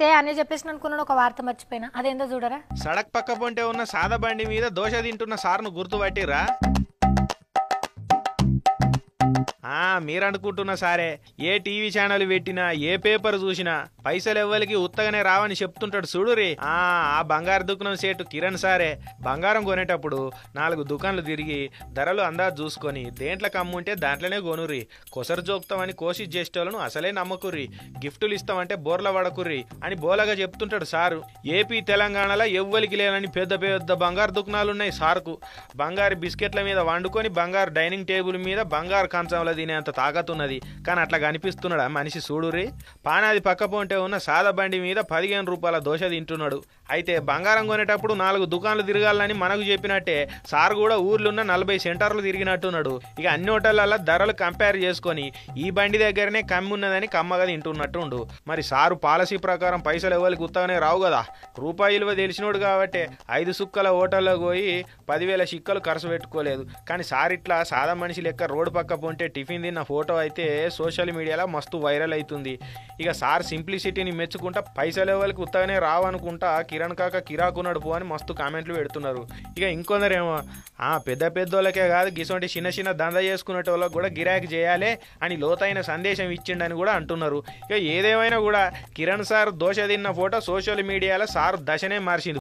అన్నీ చెప్పేసిన అనుకున్నాను, ఒక వార్త మర్చిపోయినా. అదేందో చూడరా. సడక్ పక్క పొంటే ఉన్న సాదా బండి మీద దోశ తింటున్న సార్ను గుర్తుపట్టిరా? మీరు అనుకుంటున్న సారే, ఏ టీవీ ఛానల్ పెట్టినా ఏ పేపర్ చూసినా పైసలు ఎవ్వరికి ఉత్తగానే రావని చెప్తుంటాడు చూడురి. ఆ బంగారు దుకాణం సేటు కిరణ్ సారే బంగారం కొనేటప్పుడు 4 దుకాణాలు తిరిగి ధరలు అందాజు చూసుకొని దేంట్లో కమ్ముంటే దాంట్లోనే కొనుర్రి. కొసరు జోక్తామని కోషిష్ చేసేటోళ్ళను అసలే నమ్మకుర్రి. గిఫ్టులు ఇస్తామంటే బోర్ల పడకుర్రి అని బోలగా చెప్తుంటాడు సారు. ఏపీ తెలంగాణలో ఎవ్వరికి లేనని పెద్ద పెద్ద బంగారు దుకాణాలున్నాయి సార్కు. బంగారు బిస్కెట్ల మీద వండుకొని బంగారు డైనింగ్ టేబుల్ మీద బంగారు కంచంలో తినేంత తాకతున్నది. కానీ అట్లా కనిపిస్తున్నాడా మనిషి చూడురి? పానాది పక్క పొంటే ఉన్న సాదా బండి మీద 15 రూపాయల దోశ తింటున్నాడు. అయితే బంగారం కొనేటప్పుడు 4 దుకాణాలు తిరగాలని మనకు చెప్పినట్టే సార్ కూడా ఊర్లున్న 40 సెంటర్లు తిరిగినట్టున్నాడు. ఇక అన్ని హోటళ్లలో ధరలు కంపేర్ చేసుకొని ఈ బండి దగ్గరనే కమ్మి ఉన్నదని కమ్మగా తింటున్నట్టుండు. మరి సారు పాలసీ ప్రకారం పైసలు ఎవరికి ఉత్తగానే రావు కదా. రూపాయి విలువ తెలిసినోడు కాబట్టి 5 సుక్కల హోటల్లో పోయి 10,000 చిక్కలు ఖర్చు పెట్టుకోలేదు. కానీ సార్ ఇట్లా సాదా మనిషి లెక్క రోడ్డు పక్క పొంటే టిఫిన్ తిన్న ఫోటో అయితే సోషల్ మీడియాలో మస్తు వైరల్ అవుతుంది. ఇక సార్ సింప్లిసిటీని మెచ్చుకుంటా పైసలు ఎవరికి ఉత్తగానే రావనుకుంటా కిరణ్ కాక కిరాకున్నాడు పో అని మస్తు కామెంట్లు పెడుతున్నారు. ఇక ఇంకొందరేమో పెద్ద పెద్దోళ్ళకే కాదు గిసోంటి చిన్న చిన్న దందా చేసుకునే వాళ్ళకి కూడా గిరాకీ చేయాలి అని లోతైన సందేశం ఇచ్చిండని కూడా అంటున్నారు. ఇక ఏదేమైనా కూడా కిరణ్ సార్ దోశ తిన్న ఫోటో సోషల్ మీడియాలో సార్ దశనే మార్చింది.